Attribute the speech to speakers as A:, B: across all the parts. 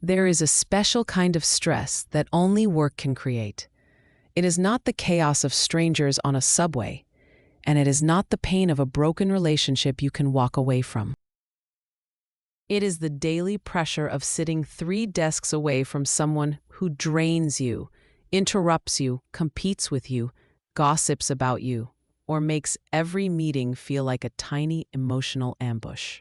A: There is a special kind of stress that only work can create. It is not the chaos of strangers on a subway, and it is not the pain of a broken relationship you can walk away from. It is the daily pressure of sitting 3 desks away from someone who drains you, interrupts you, competes with you, gossips about you, or makes every meeting feel like a tiny emotional ambush.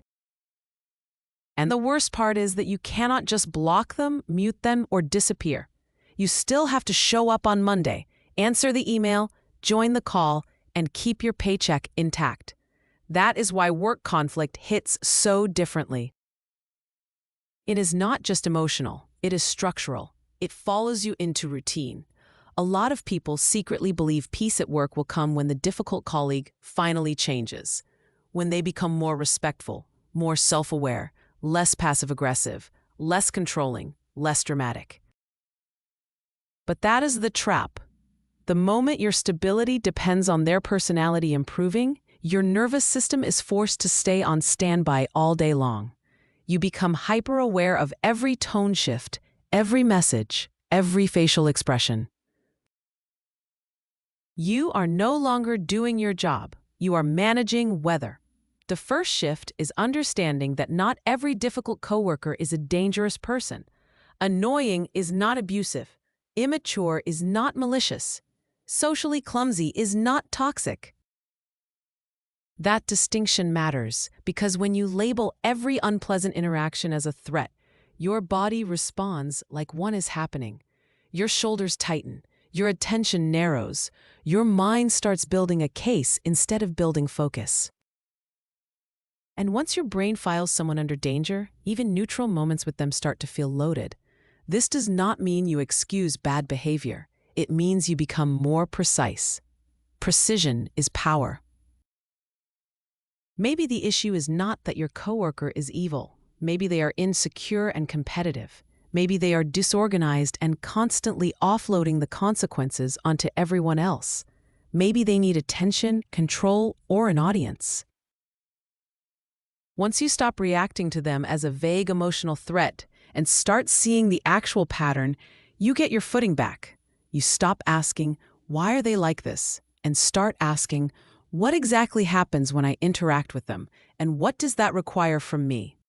A: And the worst part is that you cannot just block them, mute them, or disappear. You still have to show up on Monday, answer the email, join the call, and keep your paycheck intact. That is why work conflict hits so differently. It is not just emotional, it is structural. It follows you into routine. A lot of people secretly believe peace at work will come when the difficult colleague finally changes, when they become more respectful, more self-aware, less passive-aggressive, less controlling, less dramatic. But that is the trap. The moment your stability depends on their personality improving, your nervous system is forced to stay on standby all day long. You become hyper-aware of every tone shift, every message, every facial expression. You are no longer doing your job. You are managing weather. The first shift is understanding that not every difficult coworker is a dangerous person. Annoying is not abusive. Immature is not malicious. Socially clumsy is not toxic. That distinction matters because when you label every unpleasant interaction as a threat, your body responds like one is happening. Your shoulders tighten, your attention narrows, your mind starts building a case instead of building focus. And once your brain files someone under danger, even neutral moments with them start to feel loaded. This does not mean you excuse bad behavior. It means you become more precise. Precision is power. Maybe the issue is not that your coworker is evil. Maybe they are insecure and competitive. Maybe they are disorganized and constantly offloading the consequences onto everyone else. Maybe they need attention, control, or an audience. Once you stop reacting to them as a vague emotional threat and start seeing the actual pattern, you get your footing back. You stop asking, "Why are they like this?" and start asking, "What exactly happens when I interact with them, and what does that require from me?"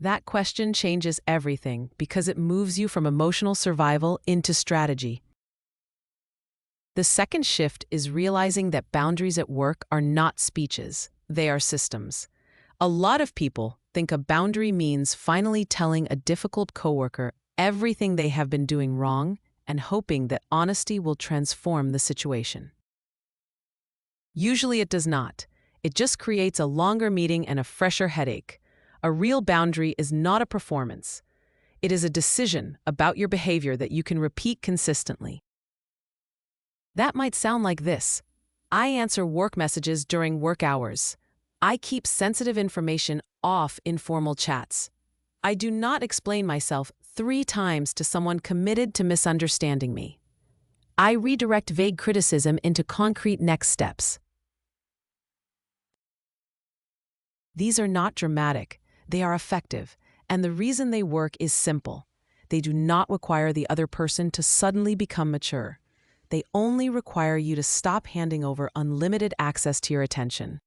A: That question changes everything because it moves you from emotional survival into strategy. The second shift is realizing that boundaries at work are not speeches, they are systems. A lot of people think a boundary means finally telling a difficult coworker everything they have been doing wrong and hoping that honesty will transform the situation. Usually it does not. It just creates a longer meeting and a fresher headache. A real boundary is not a performance. It is a decision about your behavior that you can repeat consistently. That might sound like this. I answer work messages during work hours. I keep sensitive information off informal chats. I do not explain myself 3 times to someone committed to misunderstanding me. I redirect vague criticism into concrete next steps. These are not dramatic, they are effective, and the reason they work is simple. They do not require the other person to suddenly become mature. They only require you to stop handing over unlimited access to your attention.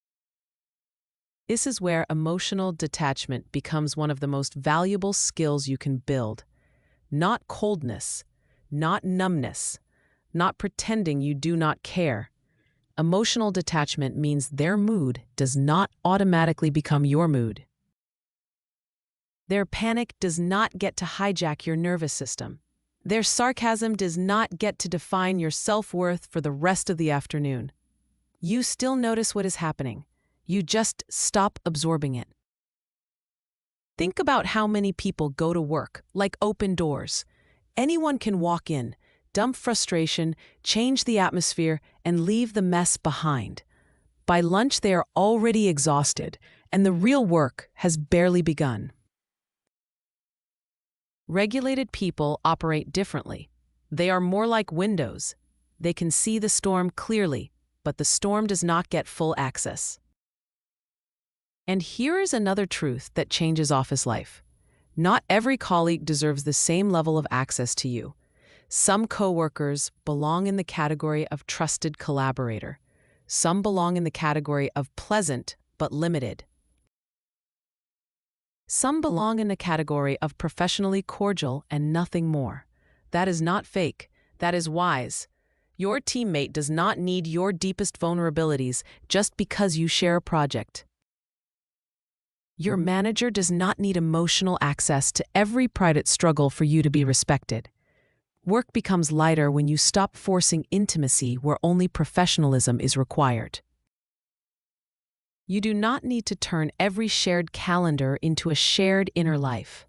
A: This is where emotional detachment becomes one of the most valuable skills you can build. Not coldness, not numbness, not pretending you do not care. Emotional detachment means their mood does not automatically become your mood. Their panic does not get to hijack your nervous system. Their sarcasm does not get to define your self-worth for the rest of the afternoon. You still notice what is happening. You just stop absorbing it. Think about how many people go to work like open doors. Anyone can walk in, dump frustration, change the atmosphere, and leave the mess behind. By lunch, they are already exhausted, and the real work has barely begun. Regulated people operate differently. They are more like windows. They can see the storm clearly, but the storm does not get full access. And here is another truth that changes office life. Not every colleague deserves the same level of access to you. Some coworkers belong in the category of trusted collaborator. Some belong in the category of pleasant but limited. Some belong in the category of professionally cordial and nothing more. That is not fake. That is wise. Your teammate does not need your deepest vulnerabilities just because you share a project. Your manager does not need emotional access to every private struggle for you to be respected. Work becomes lighter when you stop forcing intimacy where only professionalism is required. You do not need to turn every shared calendar into a shared inner life.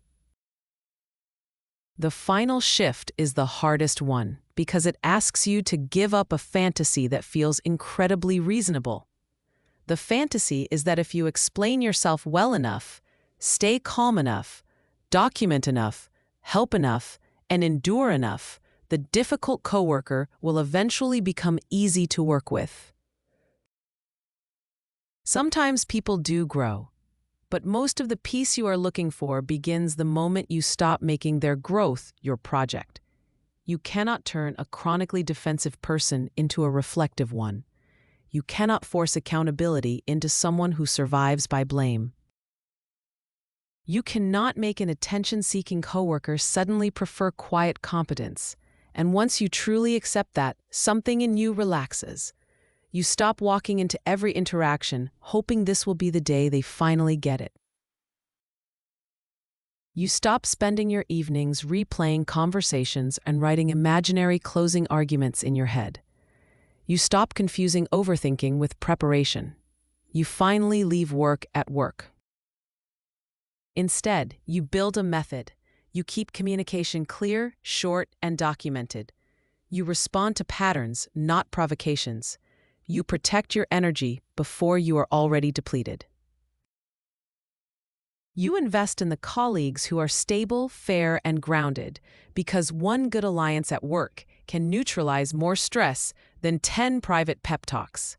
A: The final shift is the hardest one because it asks you to give up a fantasy that feels incredibly reasonable. The fantasy is that if you explain yourself well enough, stay calm enough, document enough, help enough, and endure enough, the difficult coworker will eventually become easy to work with. Sometimes people do grow, but most of the peace you are looking for begins the moment you stop making their growth your project. You cannot turn a chronically defensive person into a reflective one. You cannot force accountability into someone who survives by blame. You cannot make an attention-seeking coworker suddenly prefer quiet competence, and once you truly accept that, something in you relaxes. You stop walking into every interaction, hoping this will be the day they finally get it. You stop spending your evenings replaying conversations and writing imaginary closing arguments in your head. You stop confusing overthinking with preparation. You finally leave work at work. Instead, you build a method. You keep communication clear, short, and documented. You respond to patterns, not provocations. You protect your energy before you are already depleted. You invest in the colleagues who are stable, fair, and grounded because one good alliance at work can neutralize more stress than 10 private pep talks.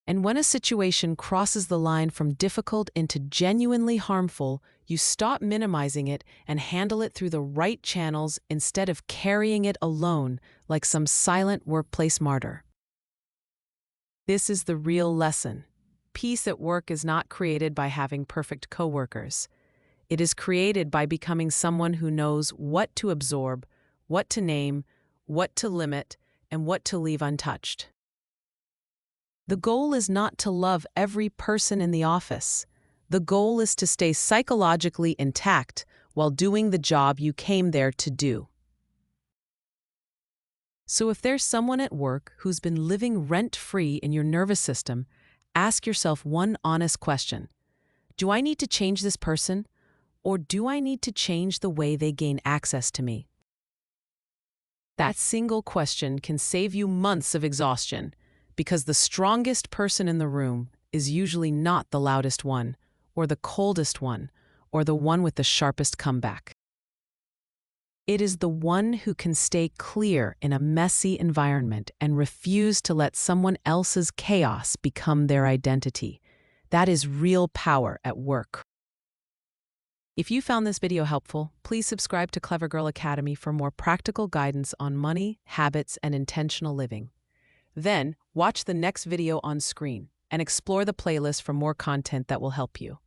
A: And when a situation crosses the line from difficult into genuinely harmful, you stop minimizing it and handle it through the right channels instead of carrying it alone like some silent workplace martyr. This is the real lesson. Peace at work is not created by having perfect coworkers. It is created by becoming someone who knows what to absorb, what to name, what to limit, and what to leave untouched. The goal is not to love every person in the office. The goal is to stay psychologically intact while doing the job you came there to do. So if there's someone at work who's been living rent-free in your nervous system, ask yourself one honest question. Do I need to change this person, or do I need to change the way they gain access to me? That single question can save you months of exhaustion, because the strongest person in the room is usually not the loudest one, or the coldest one, or the one with the sharpest comeback. It is the one who can stay clear in a messy environment and refuse to let someone else's chaos become their identity. That is real power at work. If you found this video helpful, please subscribe to Clever Girl Academy for more practical guidance on money, habits, and intentional living. Then, watch the next video on screen and explore the playlist for more content that will help you.